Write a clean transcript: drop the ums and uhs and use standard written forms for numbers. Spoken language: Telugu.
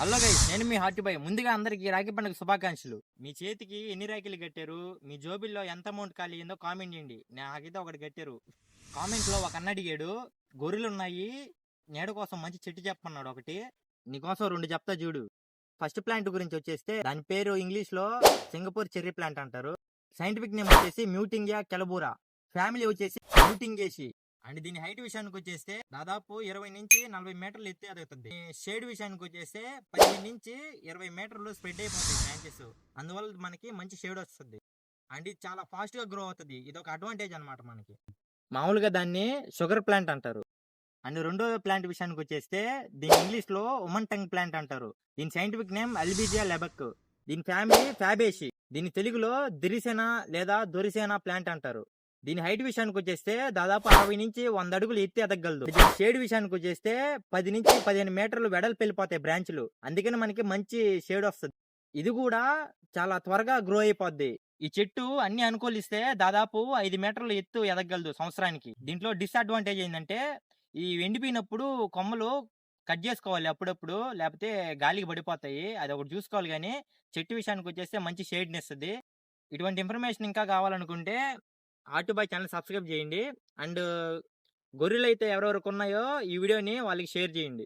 హలో గైస్, నేను మీ హార్టీ బాయ్. ముందుగా అందరికి రాఖీ పండుగ శుభాకాంక్షలు. మీ చేతికి ఎన్ని రాఖీలు కట్టారు, మీ జోబిల్లో ఎంత అమౌంట్ ఖాళీ అయిందో కామెంట్ చేయండి. నాకైతే ఒకటి కట్టారు. కామెంట్ లో ఒక అన్న అడిగాడు, గొర్రెలు ఉన్నాయి నీడ కోసం మంచి చెట్టు చెప్పమన్నాడు. ఒకటి నీకోసం రెండు చెప్తా చూడు. ఫస్ట్ ప్లాంట్ గురించి వచ్చేస్తే దాని పేరు ఇంగ్లీష్ లో సింగపూర్ చెర్రీ ప్లాంట్ అంటారు. సైంటిఫిక్ నేమ్ వచ్చేసి మ్యూటింగియా కెలబూరా. ఫ్యామిలీ వచ్చేసి మ్యూటింగేసి. అండ్ దీని హైట్ విషయానికి వచ్చేస్తే దాదాపు 20 నుంచి 40 మీటర్లు ఎత్తి ఎదుగుతుంది. షేడ్ విషయానికి వచ్చేస్తే 15 నుంచి 20 మీటర్లు స్ప్రెడ్ అయిపోతాయి బ్రాంచెస్. అందువల్ల మనకి మంచి షేడ్ వస్తుంది. అండ్ ఇది చాలా ఫాస్ట్ గా గ్రో అవుతుంది. ఇది ఒక అడ్వాంటేజ్ అనమాట మనకి. మామూలుగా దాన్ని షుగర్ ప్లాంట్ అంటారు. అండ్ రెండో ప్లాంట్ విషయానికి వచ్చేస్తే దీని ఇంగ్లీష్ లో ఉమన్ టంగ్ ప్లాంట్ అంటారు. దీని సైంటిఫిక్ నేమ్ అల్బిజియా లెబక్. దీని ఫ్యామిలీ ఫ్యాబేసి. దీని తెలుగులో దిరిసేన లేదా దొరిసేన ప్లాంట్ అంటారు. దీని హైట్ విషయానికి వచ్చేస్తే దాదాపు 60 నుంచి 100 అడుగులు ఎత్తి ఎదగలదు. దీని షేడ్ విషయానికి వచ్చేస్తే 10 నుంచి 15 మీటర్లు వెడల్పు వెళ్ళిపోతాయి బ్రాంచ్లు. అందుకని మనకి మంచి షేడ్ వస్తుంది. ఇది కూడా చాలా త్వరగా గ్రో అయిపోద్ది. ఈ చెట్టు అన్ని అనుకూలిస్తే దాదాపు 5 మీటర్లు ఎత్తు ఎదగలదు సంవత్సరానికి. దీంట్లో డిసడ్వాంటేజ్ ఏంటంటే ఈ ఎండిపోయినప్పుడు కొమ్మలు కట్ చేసుకోవాలి అప్పుడప్పుడు, లేకపోతే గాలికి పడిపోతాయి. అది ఒకటి చూసుకోవాలి. కానీ చెట్టు విషయానికి వచ్చేస్తే మంచి షేడ్ ఇస్తుంది. ఇటువంటి ఇన్ఫర్మేషన్ ఇంకా కావాలనుకుంటే ఆర్టు బాయ్ ఛానల్ సబ్స్క్రైబ్ చేయండి. అండ్ గొర్రెలు అయితే ఎవరెవరికి ఉన్నాయో ఈ వీడియోని వాళ్ళకి షేర్ చేయండి.